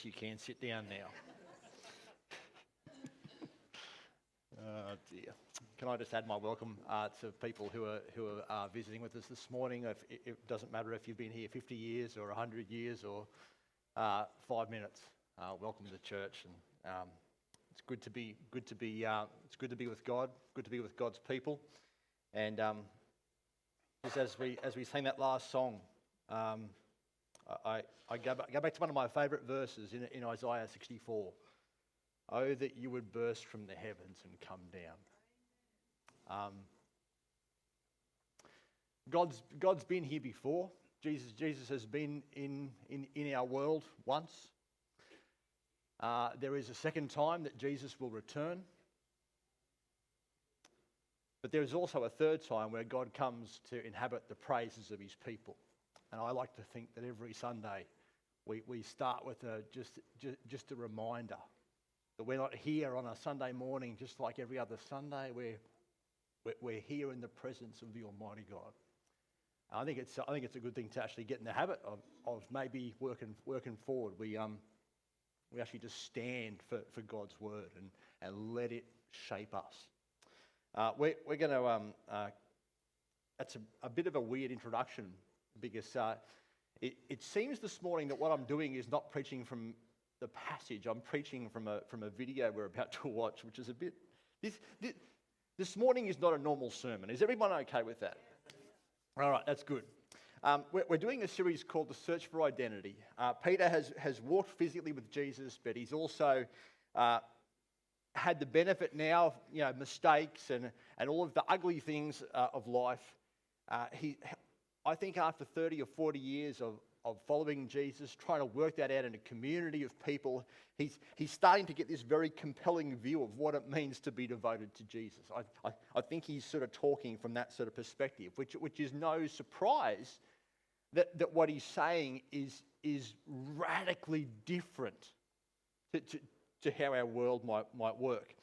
You can sit down now. Oh dear. Can I just add my welcome to people who are visiting with us this morning? It doesn't matter if you've been here 50 years or 100 years or 5 minutes. Welcome to the church, and it's good to be with God. Good to be with God's people. And just as we sang that last song, I go back to one of my favourite verses in Isaiah 64. Oh, that you would burst from the heavens and come down. God's been here before. Jesus has been in our world once. There is a second time that Jesus will return. But there is also a third time where God comes to inhabit the praises of his people. And I like to think that every Sunday we start with just a reminder that we're not here on a Sunday morning just like every other Sunday. We're here in the presence of the Almighty God. I think it's a good thing to actually get in the habit of maybe working forward. We actually just stand for God's word and let it shape us. We're going to. That's a bit of a weird introduction because it seems this morning that what I'm doing is not preaching from the passage. I'm preaching from a video we're about to watch, which is a bit. This morning is not a normal sermon. Is everyone okay with that? All right, that's good. We're doing a series called The Search for Identity. Peter has walked physically with Jesus, but he's also had the benefit now of mistakes and all of the ugly things of life. I think after 30 or 40 years of following Jesus, trying to work that out in a community of people, he's starting to get this very compelling view of what it means to be devoted to Jesus. I think he's sort of talking from that sort of perspective, which is no surprise that what he's saying is radically different to how our world might work.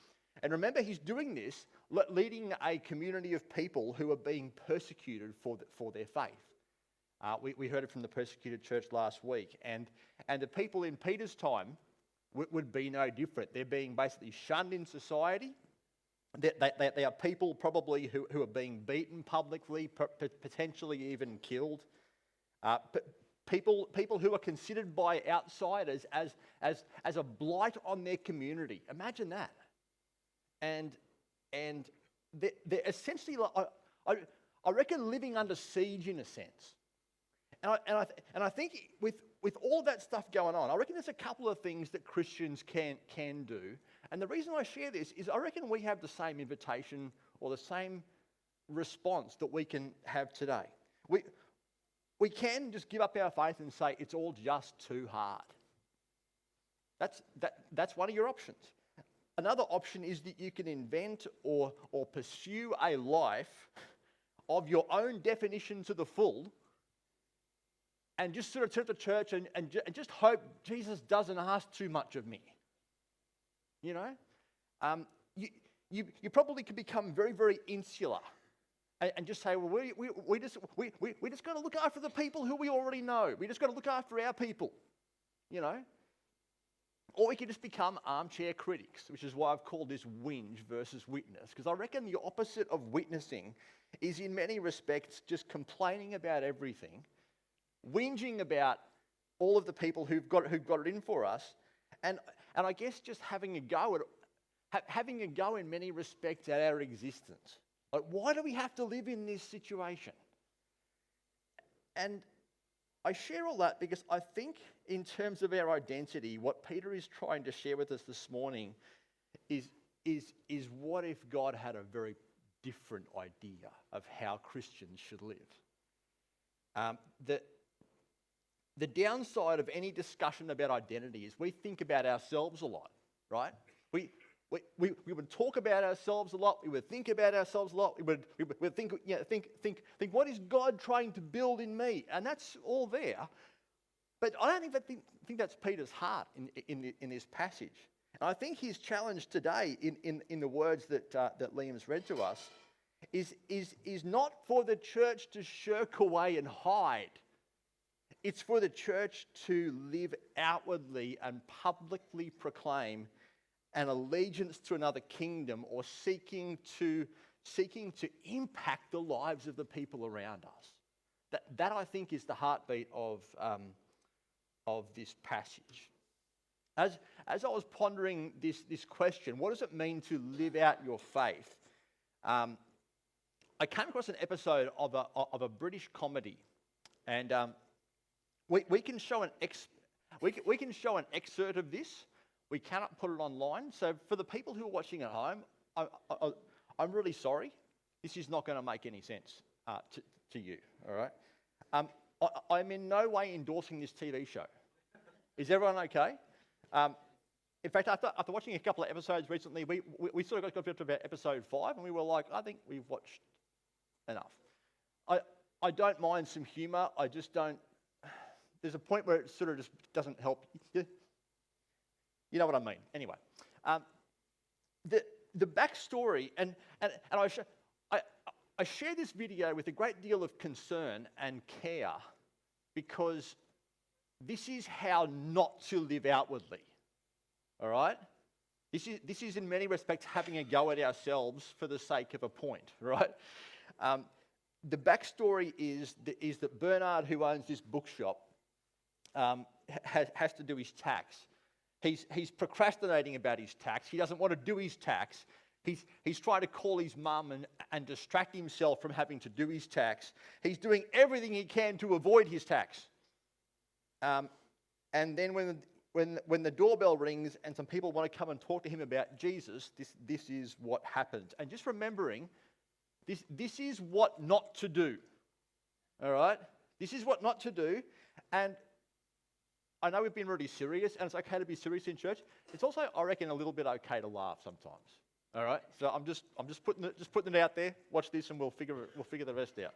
And remember, he's doing this leading a community of people who are being persecuted for their faith. We heard it from the persecuted church last week. And the people in Peter's time would be no different. They're being basically shunned in society. They are people probably who are being beaten publicly, potentially even killed. People who are considered by outsiders as a blight on their community. Imagine that. And they're essentially, I reckon, living under siege in a sense. And I think with all that stuff going on, I reckon there's a couple of things that Christians can do. And the reason I share this is I reckon we have the same invitation or the same response that we can have today. We can just give up our faith and say it's all just too hard. That's one of your options. Another option is that you can invent or pursue a life of your own definition to the full and just sort of turn to church and just hope Jesus doesn't ask too much of me. You know? You probably could become very, very insular and just say, well, we just got to look after the people who we already know. We just got to look after our people. You know? Or we could just become armchair critics, which is why I've called this whinge versus witness. Because I reckon the opposite of witnessing is in many respects just complaining about everything, whinging about all of the people who've got it in for us, and I guess just having a go in many respects at our existence. Like, why do we have to live in this situation? And I share all that because I think in terms of our identity, what Peter is trying to share with us this morning is what if God had a very different idea of how Christians should live. The downside of any discussion about identity is we think about ourselves a lot, right? We would talk about ourselves a lot. We would think about ourselves a lot. We would think what is God trying to build in me? And that's all there. But I don't think that's Peter's heart in this passage. And I think his challenge today in the words that Liam's read to us is not for the church to shirk away and hide. It's for the church to live outwardly and publicly proclaim an allegiance to another kingdom, or seeking to impact the lives of the people around us. That I think is the heartbeat of this passage. As I was pondering this question, what does it mean to live out your faith? I came across an episode of a British comedy, and we can show an excerpt of this. We cannot put it online. So for the people who are watching at home, I'm really sorry. This is not going to make any sense to you. All right. I'm in no way endorsing this TV show. Is everyone okay? In fact, after watching a couple of episodes recently, we sort of got to about episode 5, and we were like, I think we've watched enough. I don't mind some humour. I just don't. There's a point where it sort of just doesn't help. You know what I mean. Anyway, the backstory, and I share this video with a great deal of concern and care, because this is how not to live outwardly. All right? This is in many respects having a go at ourselves for the sake of a point, right? The backstory is that Bernard, who owns this bookshop, has to do his tax. He's procrastinating about his tax. He doesn't want to do his tax. He's trying to call his mum and distract himself from having to do his tax. He's doing everything he can to avoid his tax. And then when the doorbell rings and some people want to come and talk to him about Jesus, this is what happens. And just remembering, this is what not to do. All right? This is what not to do. And I know we've been really serious, and it's okay to be serious in church. It's also, I reckon, a little bit okay to laugh sometimes. All right? So I'm just putting it out there. Watch this, and we'll figure the rest out.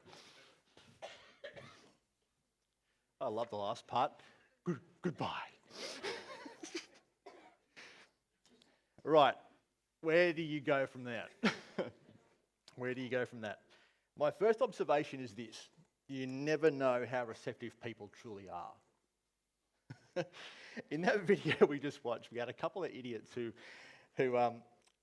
I love the last part. Goodbye. Right. Where do you go from that? Where do you go from that? My first observation is this: you never know how receptive people truly are. In that video we just watched, we had a couple of idiots who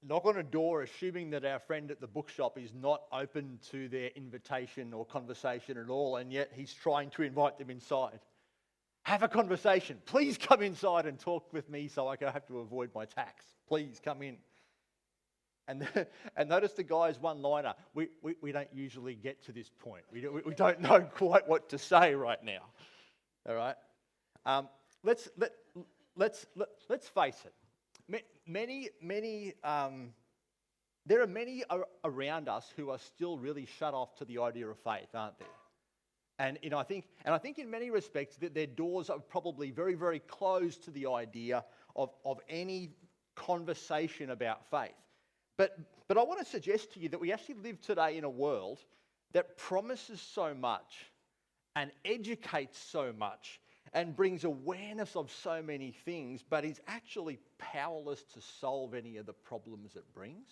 knock on a door assuming that our friend at the bookshop is not open to their invitation or conversation at all, and yet he's trying to invite them inside. Have a conversation. Please come inside and talk with me so I don't have to avoid my tax. Please come in. And notice the guy's one-liner. We don't usually get to this point. We don't know quite what to say right now. All right? Let's face it. There are many around us who are still really shut off to the idea of faith, aren't there? And I think in many respects that their doors are probably very, very closed to the idea of any conversation about faith. But I want to suggest to you that we actually live today in a world that promises so much and educates so much and brings awareness of so many things, but is actually powerless to solve any of the problems it brings,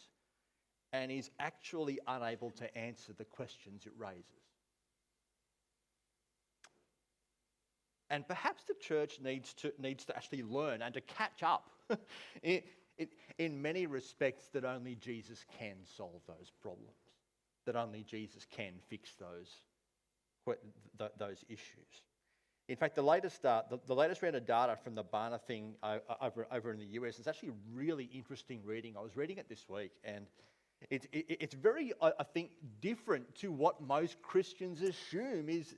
and is actually unable to answer the questions it raises. And perhaps the church needs to actually learn and to catch up in many respects that only Jesus can solve those problems, that only Jesus can fix those issues. In fact, the latest round of data from the Barna thing over in the US is actually really interesting reading. I was reading it this week, and it's very, I think, different to what most Christians assume is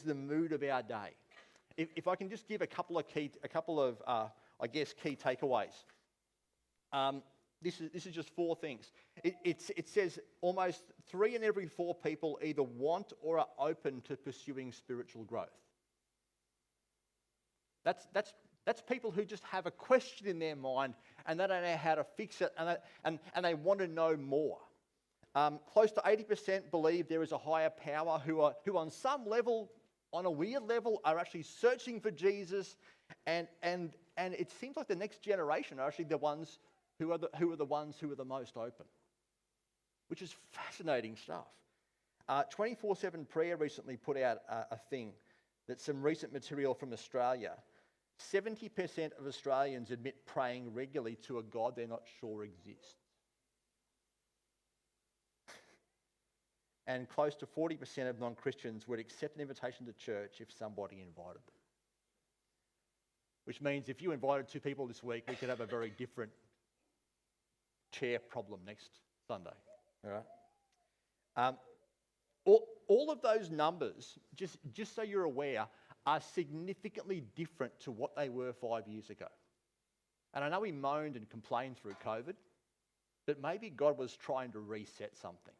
the mood of our day. If I can just give a couple of key takeaways. This is just 4 things. It says almost 3 in every 4 people either want or are open to pursuing spiritual growth. That's people who just have a question in their mind and they don't know how to fix it, and they want to know more. Close to 80% believe there is a higher power who on some level, on a weird level, are actually searching for Jesus, and it seems like the next generation are actually the ones who are the most open, which is fascinating stuff. 24/7 Prayer recently put out a thing That's some recent material from Australia. 70% of Australians admit praying regularly to a God they're not sure exists. And close to 40% of non-Christians would accept an invitation to church if somebody invited them. Which means if you invited 2 people this week, we could have a very different chair problem next Sunday. All right? All of those numbers, just so you're aware, are significantly different to what they were 5 years ago. And I know we moaned and complained through COVID, but maybe God was trying to reset something.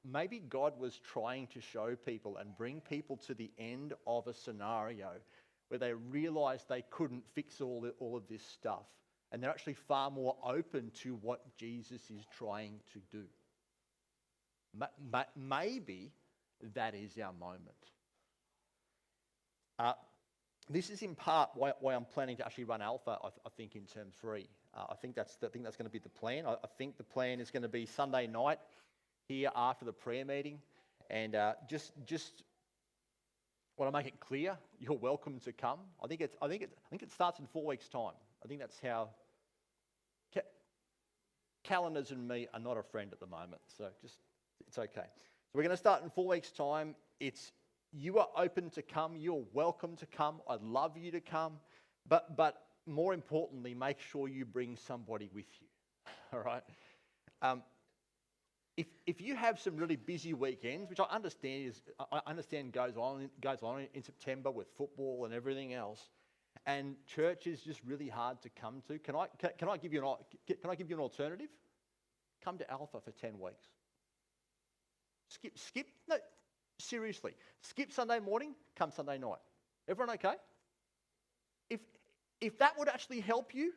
Maybe God was trying to show people and bring people to the end of a scenario where they realised they couldn't fix all of this stuff. And they're actually far more open to what Jesus is trying to do. Maybe that is our moment. This is in part why I'm planning to actually run Alpha, I think, in term 3. I think that's going to be the plan. I think the plan is going to be Sunday night here after the prayer meeting. And just want to make it clear, you're welcome to come. I think it starts in 4 weeks' time. I think that's how calendars and me are not a friend at the moment. So it's okay. So we're going to start in 4 weeks' time. You are open to come. You're welcome to come. I'd love you to come. But more importantly, make sure you bring somebody with you. All right? If you have some really busy weekends, which I understand goes on in September with football and everything else, and church is just really hard to come to, can I give you an alternative? Come to Alpha for 10 weeks. No, seriously. Skip Sunday morning, come Sunday night. Everyone okay? If that would actually help you,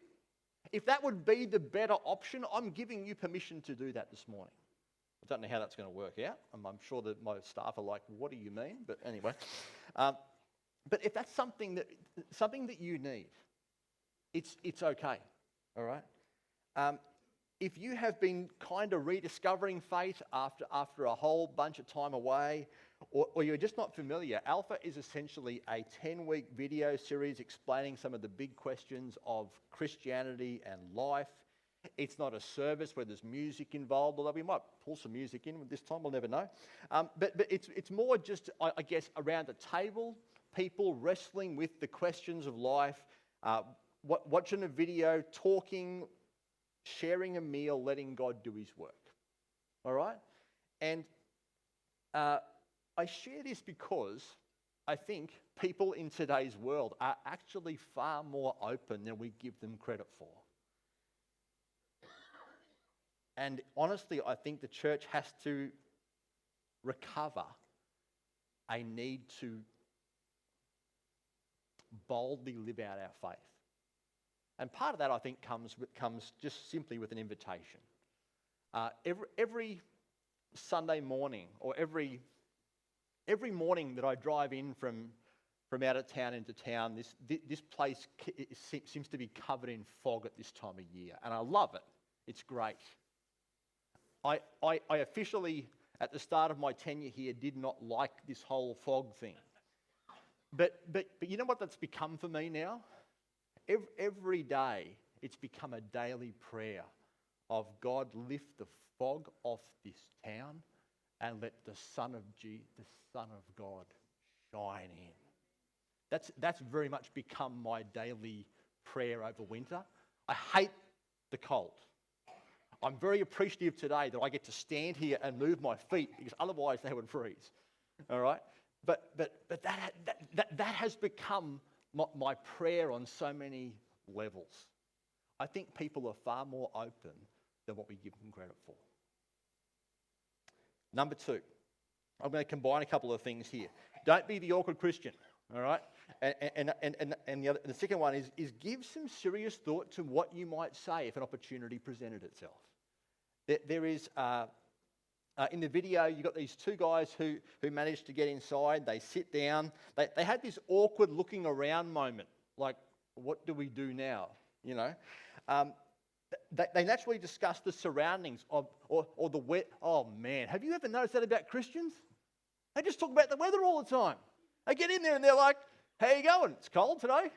if that would be the better option, I'm giving you permission to do that this morning. I don't know how that's going to work out. I'm sure that my staff are like, what do you mean? But anyway. But if that's something that you need, it's okay. All right? If you have been kind of rediscovering faith after a whole bunch of time away, or you're just not familiar, Alpha is essentially a 10-week video series explaining some of the big questions of Christianity and life. It's not a service where there's music involved, although we might pull some music in this time, we'll never know. But it's more just, I guess, around the table, people wrestling with the questions of life, watching a video, talking, sharing a meal, letting God do his work. All right? And I share this because I think people in today's world are actually far more open than we give them credit for. And honestly, I think the church has to recover a need to boldly live out our faith. And part of that, I think, comes just simply with an invitation. Every Sunday morning, or every morning that I drive in from out of town into town, this place seems to be covered in fog at this time of year, and I love it. It's great. I officially, at the start of my tenure here, did not like this whole fog thing. But you know what that's become for me now? Every day, it's become a daily prayer of God, lift the fog off this town and let the Son of God shine in. That's very much become my daily prayer over winter. I hate the cold. I'm very appreciative today that I get to stand here and move my feet, because otherwise they would freeze. All right? But that has become my prayer on so many levels. I think people are far more open than what we give them credit for. Number 2, I'm going to combine a couple of things here. Don't be the awkward Christian, all right? And the second one is give some serious thought to what you might say if an opportunity presented itself. There is, in the video, you've got these 2 guys who managed to get inside. They sit down. They had this awkward looking around moment, like, what do we do now? You know? They naturally discuss the surroundings or the weather. Oh, man. Have you ever noticed that about Christians? They just talk about the weather all the time. They get in there and they're like, how you going? It's cold today.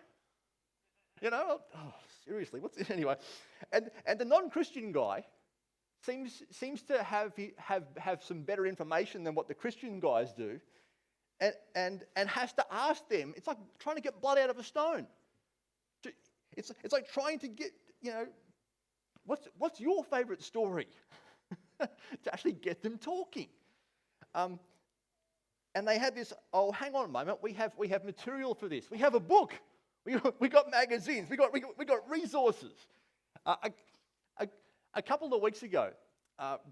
You know, oh, seriously, what's it anyway? And the non-Christian guy seems to have some better information than what the Christian guys do, and has to ask them. It's like trying to get blood out of a stone. It's like trying to get, what's your favourite story? To actually get them talking. And they had this, oh, hang on a moment, we have material for this. We have a book. We got magazines. We got resources. A couple of weeks ago,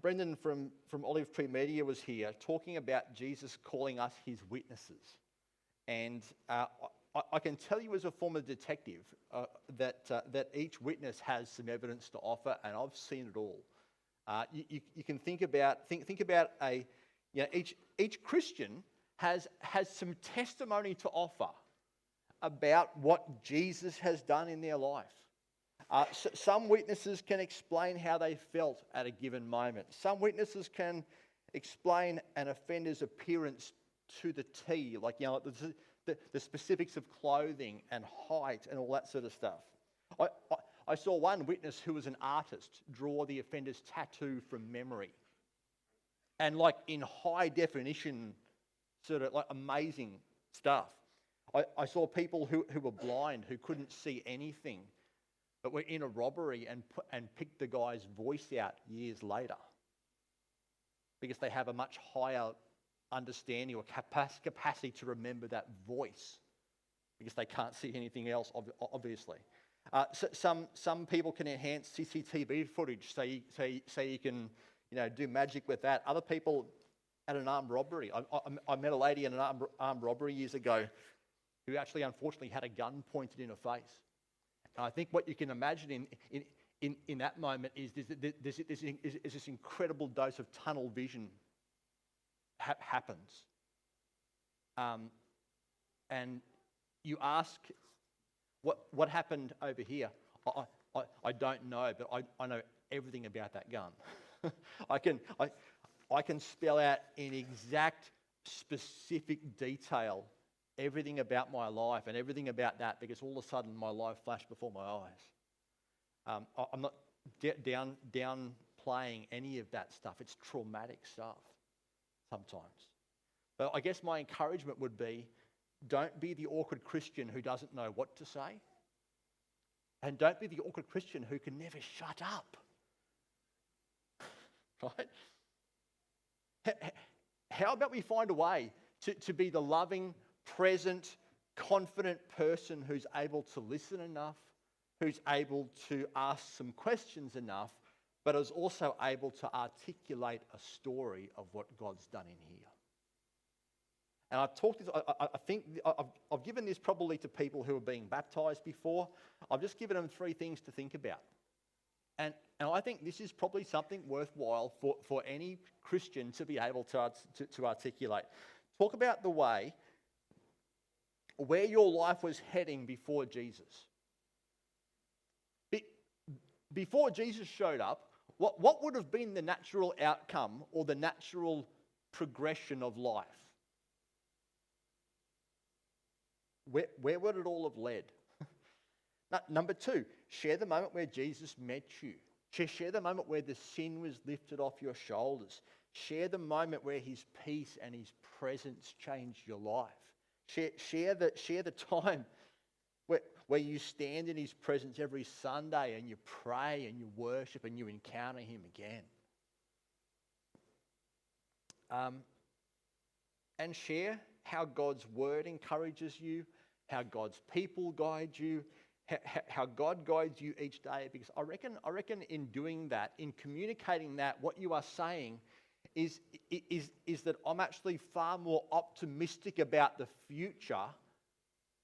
Brendan from Olive Tree Media was here talking about Jesus calling us his witnesses. And I can tell you as a former detective that each witness has some evidence to offer, and I've seen it all. You can think about each Christian has some testimony to offer about what Jesus has done in their life. Some witnesses can explain how they felt at a given moment. Some witnesses can explain an offender's appearance to the T, like the specifics of clothing and height and all that sort of stuff. I saw one witness who was an artist draw the offender's tattoo from memory, and like in high definition, sort of like amazing stuff. I saw people who were blind, who couldn't see anything, but were in a robbery and picked the guy's voice out years later because they have a much higher understanding or capacity to remember that voice because they can't see anything else, obviously. Some people can enhance CCTV footage so you can do magic with that. Other people at an armed robbery. I met a lady in an armed robbery years ago who actually unfortunately had a gun pointed in her face. And I think what you can imagine in that moment is this incredible dose of tunnel vision happens. And you ask, what happened over here? I don't know, but I know everything about that gun. I can spell out in exact, specific detail everything about my life and everything about that because all of a sudden my life flashed before my eyes. I'm not downplaying any of that stuff. It's traumatic stuff sometimes. But I guess my encouragement would be, don't be the awkward Christian who doesn't know what to say. And don't be the awkward Christian who can never shut up. Right? How about we find a way to be the loving, present, confident person who's able to listen enough, who's able to ask some questions enough, but is also able to articulate a story of what God's done in here. And I've talked this, I think I've given this probably to people who are being baptized before. I've just given them 3 things to think about. And I think this is probably something worthwhile for any Christian to be able to articulate. Talk about the way where your life was heading before Jesus. Before Jesus showed up, what would have been the natural outcome or the natural progression of life? Where would it all have led? Number 2, share the moment where Jesus met you. Share the moment where the sin was lifted off your shoulders. Share the moment where his peace and his presence changed your life. Share the time where you stand in his presence every Sunday and you pray and you worship and you encounter him again. And share how God's word encourages you, how God's people guide you, how God guides you each day. Because I reckon in doing that, in communicating that, what you are saying is that I'm actually far more optimistic about the future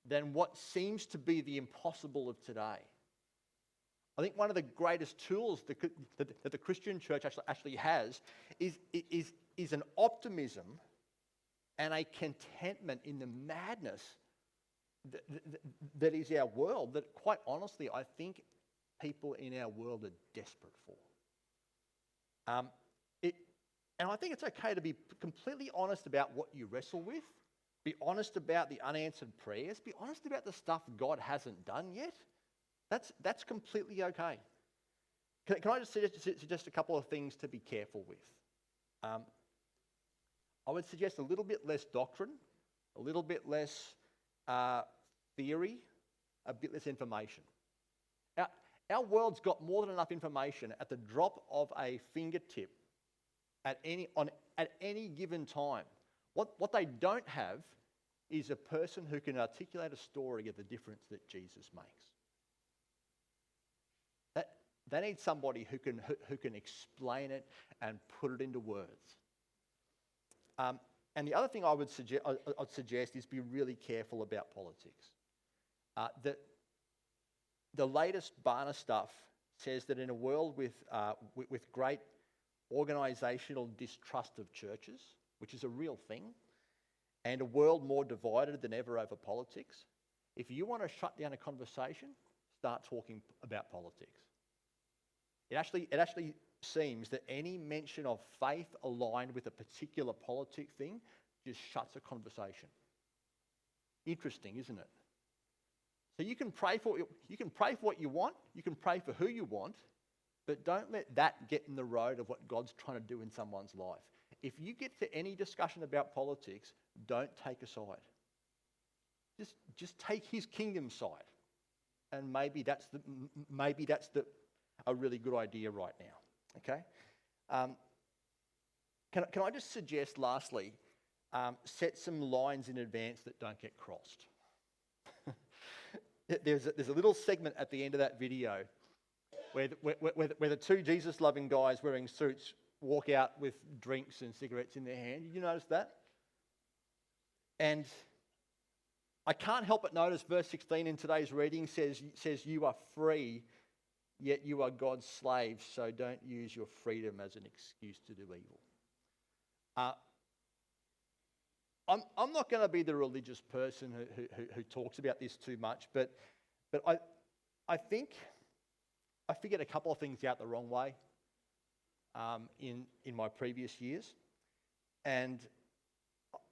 than what seems to be the impossible of today. I think one of the greatest tools that the Christian church actually has is an optimism and a contentment in the madness that is our world, that quite honestly I think people in our world are desperate for. And I think it's okay to be completely honest about what you wrestle with, Be honest about the unanswered prayers. Be honest about the stuff God hasn't done yet. That's completely okay. Can I just suggest a couple of things to be careful with? I would suggest a little bit less doctrine, a little bit less theory, a bit less information. Our world's got more than enough information at the drop of a fingertip at any given time. What they don't have is a person who can articulate a story of the difference that Jesus makes. They need somebody who can explain it and put it into words. And the other thing I'd suggest is be really careful about politics. The latest Barna stuff says that in a world with great organisational distrust of churches, which is a real thing, and a world more divided than ever over politics, if you want to shut down a conversation, start talking about politics. It actually seems that any mention of faith aligned with a particular politic thing just shuts a conversation. Interesting, isn't it? So you can pray for what you want, you can pray for who you want, but don't let that get in the road of what God's trying to do in someone's life. If you get to any discussion about politics, don't take a side. Just take His kingdom side, and maybe that's a really good idea right now. Okay. Can I just suggest, lastly, set some lines in advance that don't get crossed. There's a little segment at the end of that video where the two Jesus-loving guys wearing suits walk out with drinks and cigarettes in their hand. Did you notice that? And I can't help but notice verse 16 in today's reading says you are free, yet you are God's slaves, so don't use your freedom as an excuse to do evil. I'm not going to be the religious person who talks about this too much, but I think I figured a couple of things out the wrong way in my previous years, and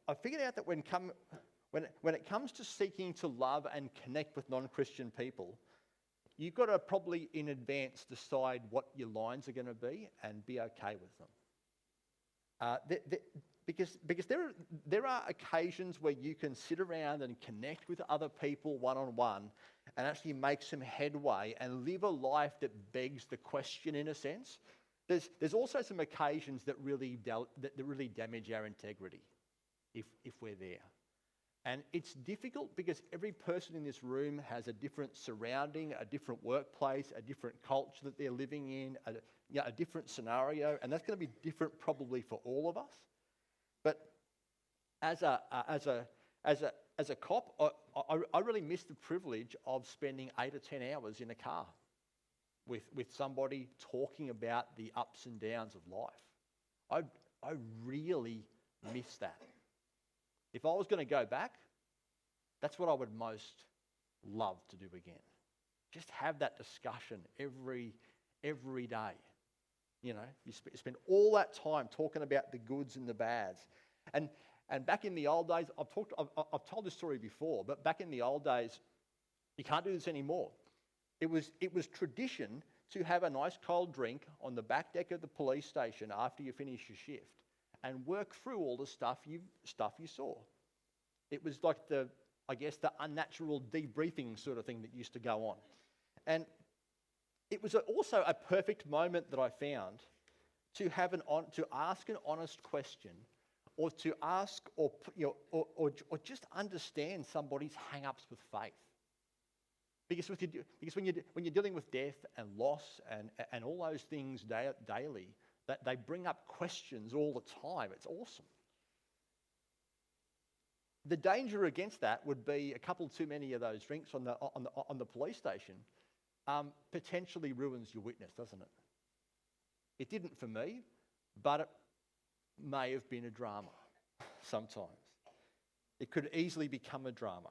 I figured out that when it comes to seeking to love and connect with non-Christian people, you've got to probably in advance decide what your lines are going to be and be okay with them. Because there are occasions where you can sit around and connect with other people one-on-one and actually make some headway and live a life that begs the question in a sense. There's also some occasions that really damage our integrity if we're there. And it's difficult because every person in this room has a different surrounding, a different workplace, a different culture that they're living in, a different scenario, and that's going to be different probably for all of us. But as a cop, I really miss the privilege of spending 8 or 10 hours in a car with somebody talking about the ups and downs of life. I really miss that. If I was going to go back, that's what I would most love to do again. Just have that discussion every day. You know, you spend all that time talking about the goods and the bads. And back in the old days, I've told this story before, but back in the old days, you can't do this anymore. It was tradition to have a nice cold drink on the back deck of the police station after you finish your shift and work through all the stuff you saw. It was like the unnatural debriefing sort of thing that used to go on. And it was also a perfect moment that I found to ask an honest question, or to ask or just understand somebody's hang-ups with faith. Because when you're dealing with death and loss and all those things daily, that they bring up questions all the time. It's awesome. The danger against that would be a couple too many of those drinks on the police station potentially ruins your witness, doesn't it? It didn't for me, but it may have been a drama sometimes. It could easily become a drama.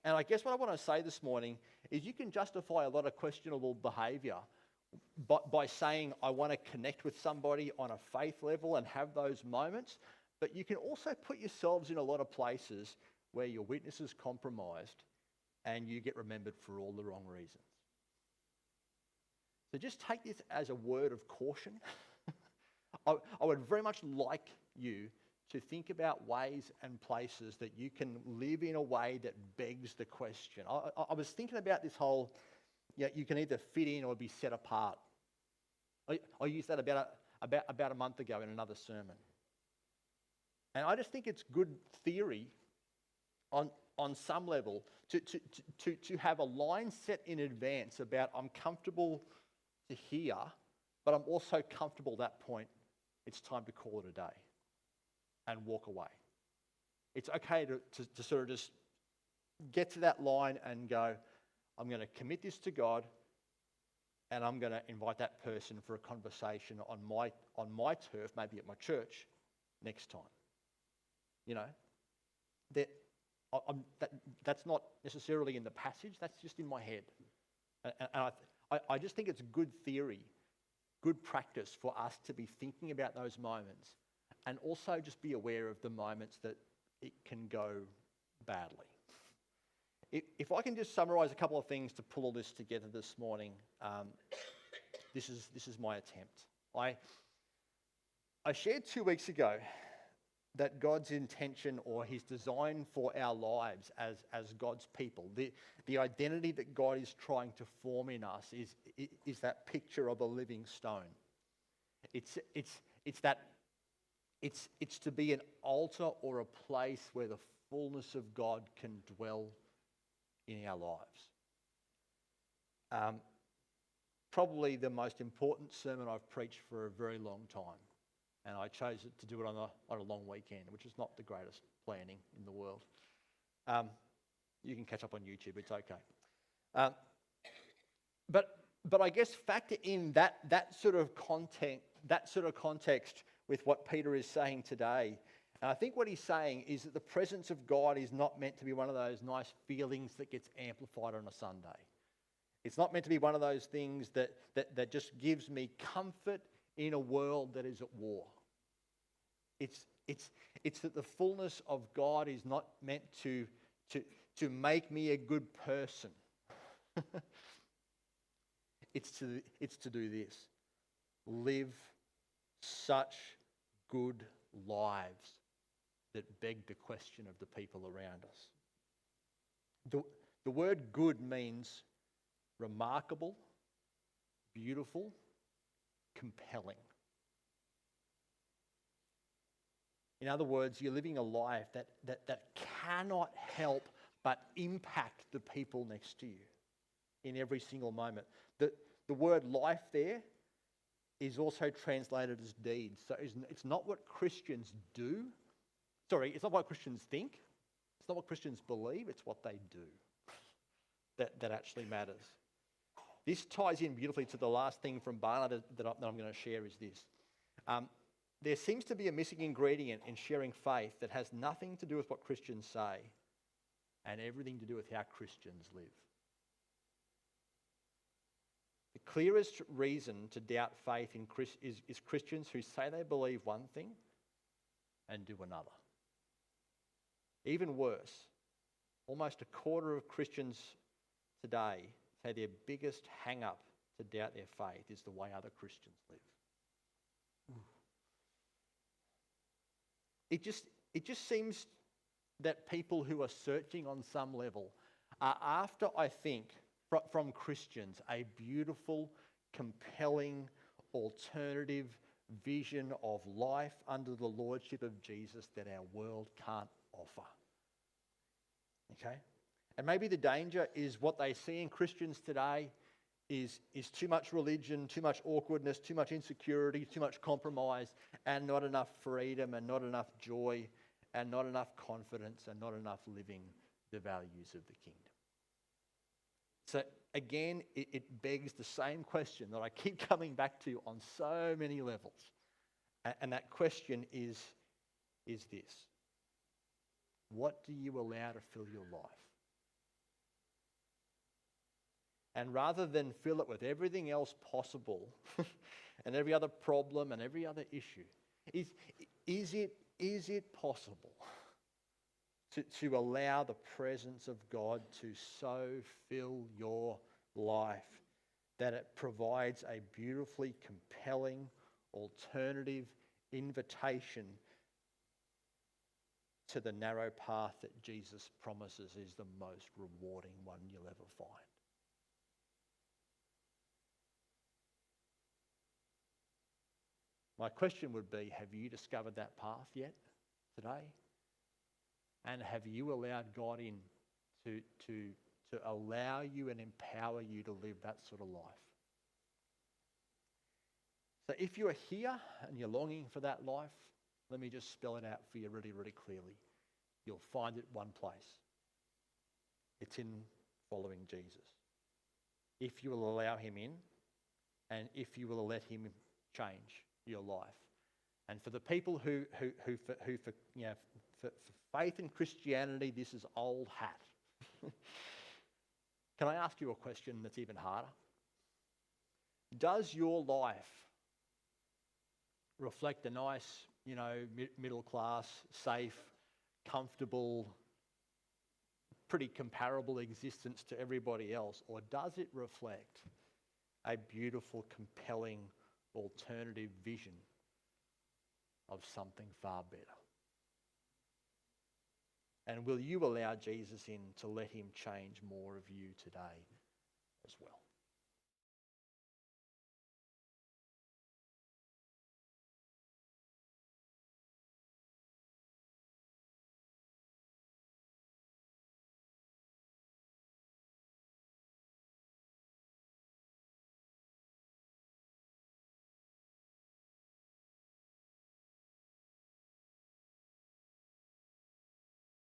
And I guess what I want to say this morning is you can justify a lot of questionable behaviour by saying I want to connect with somebody on a faith level and have those moments, But you can also put yourselves in a lot of places where your witness is compromised and you get remembered for all the wrong reasons. So just take this as a word of caution. I would very much like you to think about ways and places that you can live in a way that begs the question. I was thinking about this whole, you can either fit in or be set apart. I used that about a month ago in another sermon. And I just think it's good theory on some level to have a line set in advance about I'm comfortable to hear, but I'm also comfortable at that point. It's time to call it a day and walk away. It's okay to sort of just get to that line and go, I'm going to commit this to God, and I'm going to invite that person for a conversation on my turf, maybe at my church, next time. That's not necessarily in the passage, that's just in my head. And I just think it's good theory, good practice for us to be thinking about those moments and also just be aware of the moments that it can go badly. If I can just summarise a couple of things to pull all this together this morning, this is my attempt. I shared 2 weeks ago that God's intention or his design for our lives as God's people, the identity that God is trying to form in us is that picture of a living stone. It's to be an altar or a place where the fullness of God can dwell in our lives. Probably the most important sermon I've preached for a very long time. And I chose to do it on a long weekend, which is not the greatest planning in the world. You can catch up on YouTube, it's okay. But I guess factor in that sort of context with what Peter is saying today. And I think what he's saying is that the presence of God is not meant to be one of those nice feelings that gets amplified on a Sunday. It's not meant to be one of those things that just gives me comfort in a world that is at war. It's that the fullness of God is not meant to make me a good person. It's to do this. Live such good lives that beg the question of the people around us. The word good means remarkable, beautiful, compelling. In other words, you're living a life that cannot help but impact the people next to you in every single moment. The word life there is also translated as deeds. So it's not what Christians do. Sorry, it's not what Christians think. It's not what Christians believe. It's what they do that actually matters. This ties in beautifully to the last thing from Barnard that I'm going to share is this. There seems to be a missing ingredient in sharing faith that has nothing to do with what Christians say and everything to do with how Christians live. The clearest reason to doubt faith is Christians who say they believe one thing and do another. Even worse, almost a quarter of Christians today say their biggest hang-up to doubt their faith is the way other Christians live. It just seems that people who are searching on some level are after, I think, from Christians, a beautiful, compelling, alternative vision of life under the lordship of Jesus that our world can't offer. Okay? And maybe the danger is what they see in Christians today is too much religion, too much awkwardness, too much insecurity, too much compromise, and not enough freedom, and not enough joy, and not enough confidence, and not enough living the values of the kingdom. So again, it begs the same question that I keep coming back to on so many levels. And that question is this. What do you allow to fill your life? And rather than fill it with everything else possible and every other problem and every other issue, is it is it possible to allow the presence of God to so fill your life that it provides a beautifully compelling alternative invitation to the narrow path that Jesus promises is the most rewarding one you'll ever find? My question would be, have you discovered that path yet today? And have you allowed God in to allow you and empower you to live that sort of life? So if you're here and you're longing for that life, let me just spell it out for you really, really clearly. You'll find it one place. It's in following Jesus. If you will allow him in, and if you will let him change your life. And for the people who for faith in Christianity, this is old hat. Can I ask you a question that's even harder? Does your life reflect a nice, middle class, safe, comfortable, pretty comparable existence to everybody else? Or does it reflect a beautiful, compelling, alternative vision of something far better? And will you allow Jesus in to let him change more of you today as well?